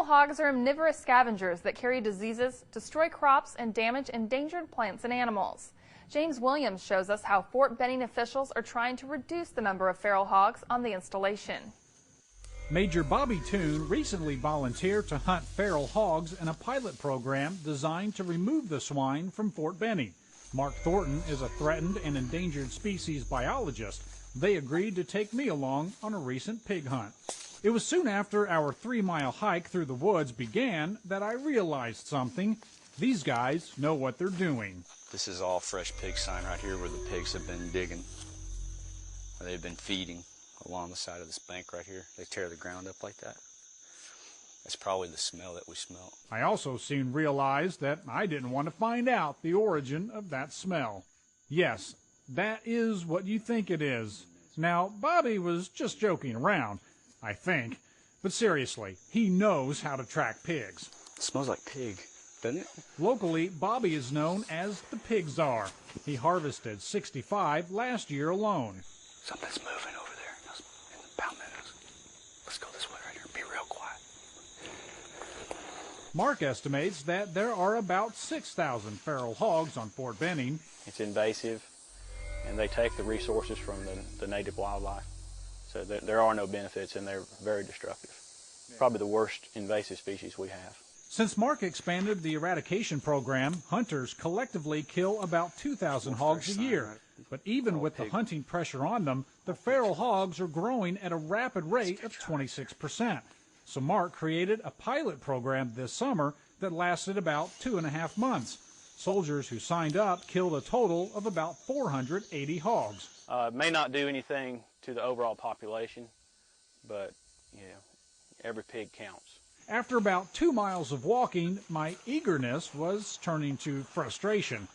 hogs are omnivorous scavengers that carry diseases, destroy crops, and damage endangered plants and animals. James Williams shows us how Fort Benning officials are trying to reduce the number of feral hogs on the installation. Major Bobby Toon recently volunteered to hunt feral hogs in a pilot program designed to remove the swine from Fort Benning. Mark Thornton is a threatened and endangered species biologist. They agreed to take me along on a recent pig hunt. It was soon after our 3-mile hike through the woods began that I realized something. These guys know what they're doing. This is all fresh pig sign right here where the pigs have been digging. They've been feeding along the side of this bank right here. They tear the ground up like that. That's probably the smell that we smell. I also soon realized that I didn't want to find out the origin of that smell. Yes, that is what you think it is. Now, Bobby was just joking around, I think. But seriously, he knows how to track pigs. It smells like pig, doesn't it? Locally, Bobby is known as the Pig Czar. He harvested 65 last year alone. Something's moving over there in the palmettos. Let's go this way right here. Be real quiet. Mark estimates that there are about 6,000 feral hogs on Fort Benning. It's invasive, and they take the resources from the native wildlife. So there are no benefits, and they're very destructive. Probably the worst invasive species we have. Since Mark expanded the eradication program, hunters collectively kill about 2,000 hogs a year. But even with the hunting pressure on them, the feral hogs are growing at a rapid rate of 26%. So Mark created a pilot program this summer that lasted about 2.5 months. Soldiers who signed up killed a total of about 480 hogs. It may not do anything to the overall population, but every pig counts. After about 2 miles of walking, my eagerness was turning to frustration.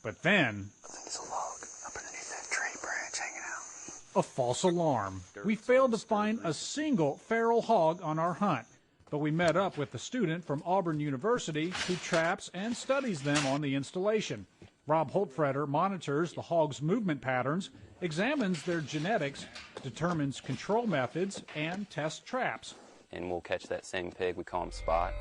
But then, I think it's a log up underneath that tree branch hanging out. a false alarm. We failed to find a single feral hog on our hunt, but we met up with a student from Auburn University who traps and studies them on the installation. Rob Holtfretter monitors the hogs' movement patterns, examines their genetics, determines control methods, and tests traps. And we'll catch that same pig, we call him Spot.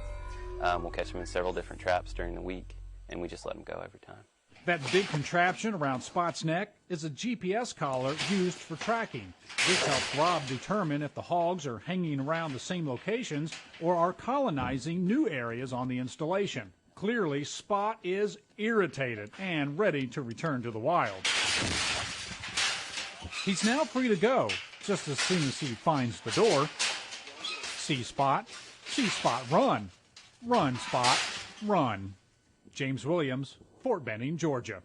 We'll catch him in several different traps during the week, and we just let him go every time. That big contraption around Spot's neck is a GPS collar used for tracking. This helps Rob determine if the hogs are hanging around the same locations or are colonizing new areas on the installation. Clearly, Spot is irritated and ready to return to the wild. He's now free to go, just as soon as he finds the door. See Spot, run. Run, Spot, run. James Williams, Fort Benning, Georgia.